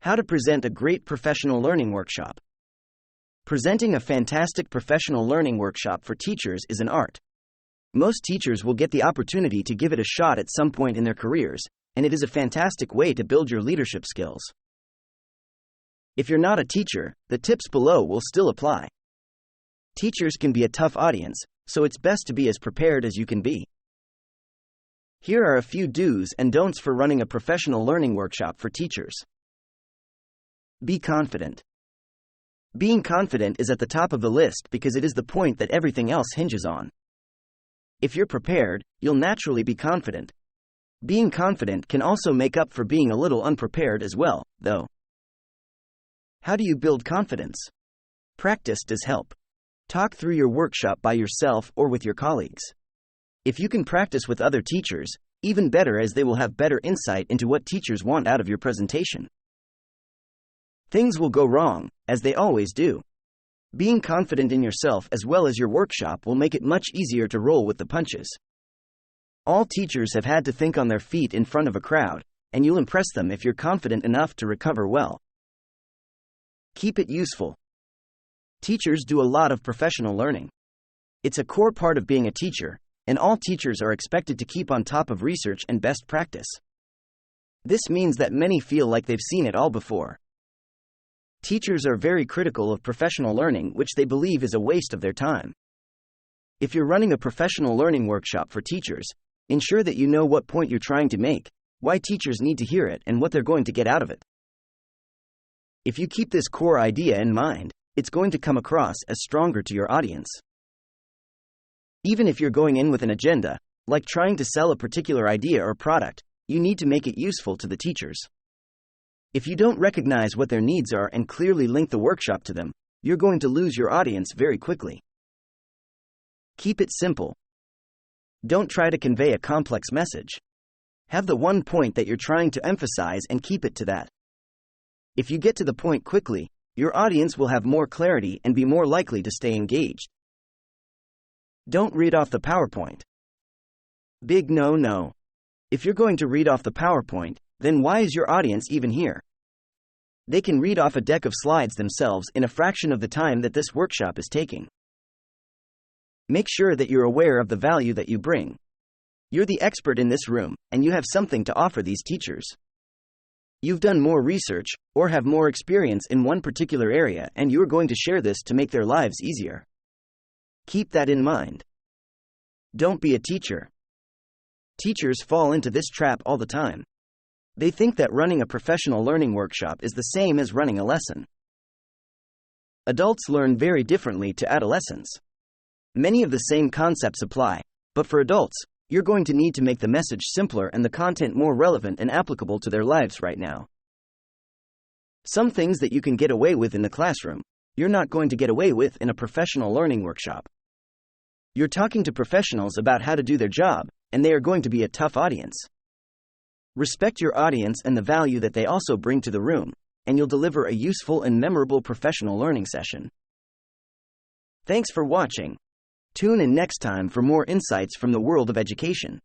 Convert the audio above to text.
How to present a great professional learning workshop. Presenting a fantastic professional learning workshop for teachers is an art. Most teachers will get the opportunity to give it a shot at some point in their careers, and it is a fantastic way to build your leadership skills. If you're not a teacher, the tips below will still apply. Teachers can be a tough audience, so it's best to be as prepared as you can be. Here are a few do's and don'ts for running a professional learning workshop for teachers. Be confident. Being confident is at the top of the list because it is the point that everything else hinges on. If you're prepared, you'll naturally be confident. Being confident can also make up for being a little unprepared as well, though. How do you build confidence? Practice does help. Talk through your workshop by yourself or with your colleagues. If you can practice with other teachers, even better, as they will have better insight into what teachers want out of your presentation. Things will go wrong, as they always do. Being confident in yourself as well as your workshop will make it much easier to roll with the punches. All teachers have had to think on their feet in front of a crowd, and you'll impress them if you're confident enough to recover well. Keep it useful. Teachers do a lot of professional learning. It's a core part of being a teacher, and all teachers are expected to keep on top of research and best practice. This means that many feel like they've seen it all before. Teachers are very critical of professional learning, which they believe is a waste of their time. If you're running a professional learning workshop for teachers, ensure that you know what point you're trying to make, why teachers need to hear it, and what they're going to get out of it. If you keep this core idea in mind, it's going to come across as stronger to your audience. Even if you're going in with an agenda, like trying to sell a particular idea or product, you need to make it useful to the teachers. If you don't recognize what their needs are and clearly link the workshop to them, you're going to lose your audience very quickly. Keep it simple. Don't try to convey a complex message. Have the one point that you're trying to emphasize and keep it to that. If you get to the point quickly, your audience will have more clarity and be more likely to stay engaged. Don't read off the PowerPoint. Big no. If you're going to read off the PowerPoint, then why is your audience even here? They can read off a deck of slides themselves in a fraction of the time that this workshop is taking. Make sure that you're aware of the value that you bring. You're the expert in this room, and you have something to offer these teachers. You've done more research, or have more experience in one particular area, and you're going to share this to make their lives easier. Keep that in mind. Don't be a teacher. Teachers fall into this trap all the time. They think that running a professional learning workshop is the same as running a lesson. Adults learn very differently to adolescents. Many of the same concepts apply, but for adults, you're going to need to make the message simpler and the content more relevant and applicable to their lives right now. Some things that you can get away with in the classroom, you're not going to get away with in a professional learning workshop. You're talking to professionals about how to do their job, and they are going to be a tough audience. Respect your audience and the value that they also bring to the room, and you'll deliver a useful and memorable professional learning session. Thanks for watching. Tune in next time for more insights from the world of education.